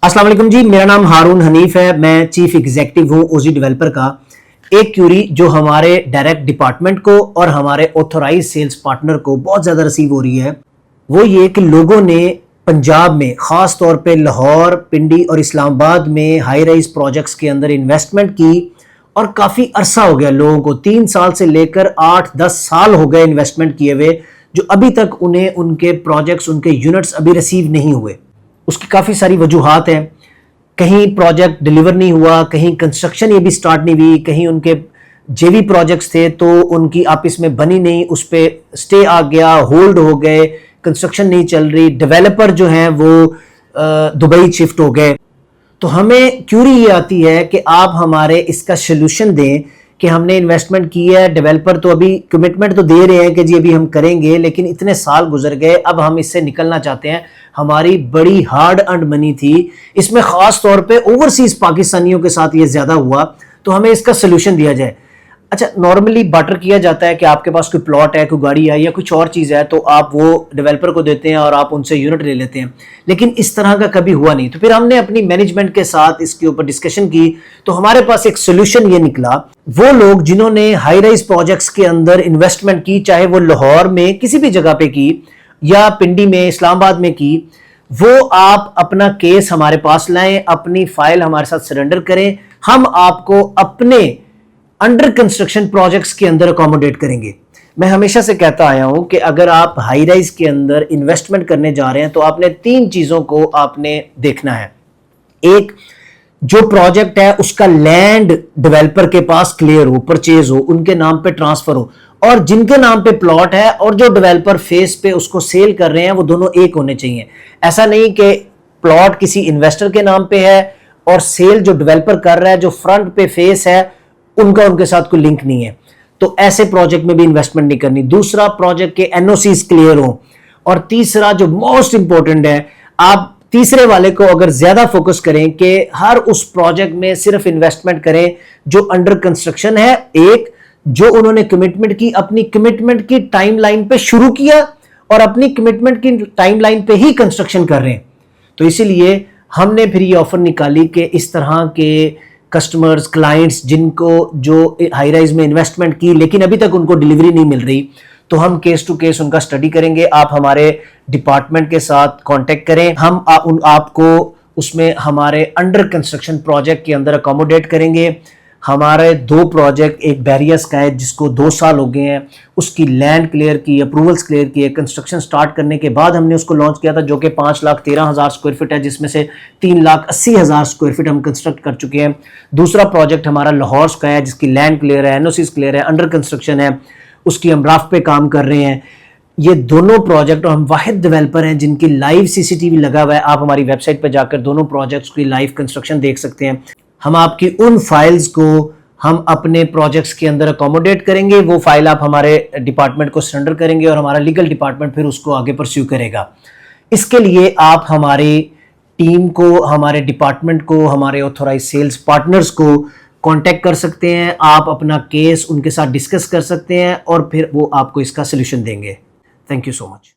अस्सलाम वालेकुम जी, मेरा नाम हारून हनीफ है। मैं चीफ एग्जीक्यूटिव हूँ ओजी डेवलपर का। एक क्यूरी जो हमारे डायरेक्ट डिपार्टमेंट को और हमारे ऑथोराइज सेल्स पार्टनर को बहुत ज़्यादा रिसीव हो रही है, वो ये कि लोगों ने पंजाब में ख़ास तौर पे लाहौर, पिंडी और इस्लामाबाद में हाई राइज प्रोजेक्ट्स के अंदर इन्वेस्टमेंट की और काफ़ी अरसा हो गया लोगों को, 3 साल से लेकर 8-10 साल हो गए इन्वेस्टमेंट किए हुए, जो अभी तक उन्हें उनके प्रोजेक्ट्स, उनके यूनिट्स अभी रिसीव नहीं हुए। उसकी काफ़ी सारी वजूहात हैं। कहीं प्रोजेक्ट डिलीवर नहीं हुआ, कहीं कंस्ट्रक्शन ये भी स्टार्ट नहीं हुई, कहीं उनके जेवी प्रोजेक्ट्स थे तो उनकी आपस में बनी नहीं, उस पर स्टे आ गया, होल्ड हो गए, कंस्ट्रक्शन नहीं चल रही, डेवलपर जो हैं वो दुबई शिफ्ट हो गए। तो हमें क्यूरी ये आती है कि आप हमारे इसका सोल्यूशन दें कि हमने इन्वेस्टमेंट की है, डेवलपर तो अभी कमिटमेंट तो दे रहे हैं कि जी अभी हम करेंगे, लेकिन इतने साल गुजर गए, अब हम इससे निकलना चाहते हैं। हमारी बड़ी हार्ड अर्न्ड मनी थी, इसमें ख़ास तौर पे ओवरसीज पाकिस्तानियों के साथ ये ज़्यादा हुआ, तो हमें इसका सोल्यूशन दिया जाए। अच्छा, नॉर्मली बार्टर किया जाता है कि आपके पास कोई प्लॉट है, कोई गाड़ी है या कुछ और चीज़ है, तो आप वो डेवलपर को देते हैं और आप उनसे यूनिट ले लेते हैं, लेकिन इस तरह का कभी हुआ नहीं। तो फिर हमने अपनी मैनेजमेंट के साथ इसके ऊपर डिस्कशन की, तो हमारे पास एक सोल्यूशन ये निकला। वो लोग जिन्होंने हाई राइज प्रोजेक्ट्स के अंदर इन्वेस्टमेंट की, चाहे वो लाहौर में किसी भी जगह पे की या पिंडी में, इस्लामाबाद में की, वो आप अपना केस हमारे पास लाएं, अपनी फाइल हमारे साथ सरेंडर करें, हम आपको अपने अंडर कंस्ट्रक्शन प्रोजेक्ट्स के अंदर अकोमोडेट करेंगे। मैं हमेशा से कहता आया हूं कि अगर आप हाई राइज के अंदर इन्वेस्टमेंट करने जा रहे हैं तो आपने 3 चीजों को आपने देखना है। एक, जो प्रोजेक्ट है उसका लैंड डेवलपर के पास क्लियर हो, परचेज हो, उनके नाम पे ट्रांसफर हो, और जिनके नाम पे प्लॉट है और जो डेवलपर फेस पे उसको सेल कर रहे हैं वो दोनों एक होने चाहिए। ऐसा नहीं कि प्लॉट किसी इन्वेस्टर के नाम पे है और सेल जो डेवलपर कर रहा है, जो फ्रंट पे फेस है, उनका उनके साथ कोई लिंक नहीं है, तो ऐसे प्रोजेक्ट में भी इन्वेस्टमेंट नहीं करनी। दूसरा, प्रोजेक्ट के एनओसीज क्लियर हो, और तीसरा जो मोस्ट इंपॉर्टेंट है, आप तीसरे वाले को अगर ज्यादा फोकस करें कि हर उस प्रोजेक्ट में सिर्फ इन्वेस्टमेंट करें जो अंडर कंस्ट्रक्शन है, एक जो उन्होंने कमिटमेंट की, अपनी कमिटमेंट की टाइमलाइन पे शुरू किया और अपनी कमिटमेंट की टाइमलाइन पे ही कंस्ट्रक्शन कर रहे हैं। तो इसीलिए हमने फिर ये ऑफर निकाली कि इस तरह के कस्टमर्स, क्लाइंट्स जिनको जो हाई राइज में इन्वेस्टमेंट की लेकिन अभी तक उनको डिलीवरी नहीं मिल रही, तो हम केस टू केस उनका स्टडी करेंगे। आप हमारे डिपार्टमेंट के साथ कांटेक्ट करें, हम आपको उसमें हमारे अंडर कंस्ट्रक्शन प्रोजेक्ट के अंदर अकोमोडेट करेंगे। हमारे 2 प्रोजेक्ट, एक बैरियस का है जिसको 2 साल हो गए हैं, उसकी लैंड क्लियर की, अप्रूवल्स क्लियर की है, कंस्ट्रक्शन स्टार्ट करने के बाद हमने उसको लॉन्च किया था, जो कि 5,13,000 स्क्वायर फीट है, जिसमें से 3,80,000 स्क्वायर फीट हम कंस्ट्रक्ट कर चुके हैं। दूसरा प्रोजेक्ट हमारा लाहौर का है जिसकी लैंड क्लियर है, एनओसीज क्लियर है, अंडर कंस्ट्रक्शन है, उसकी हम राफ्ट पे काम कर रहे हैं। ये दोनों प्रोजेक्ट, और हम वाहिद डेवलपर हैं जिनकी लाइव सीसीटीवी लगा हुआ है। आप हमारी वेबसाइट पर जाकर दोनों प्रोजेक्ट्स की लाइव कंस्ट्रक्शन देख सकते हैं। हम आपकी उन फाइल्स को हम अपने प्रोजेक्ट्स के अंदर अकोमोडेट करेंगे, वो फाइल आप हमारे डिपार्टमेंट को सरेंडर करेंगे और हमारा लीगल डिपार्टमेंट फिर उसको आगे परस्यू करेगा। इसके लिए आप हमारी टीम को, हमारे डिपार्टमेंट को, हमारे ऑथोराइज सेल्स पार्टनर्स को कांटेक्ट कर सकते हैं। आप अपना केस उनके साथ डिस्कस कर सकते हैं और फिर वो आपको इसका सोल्यूशन देंगे। Thank you so much.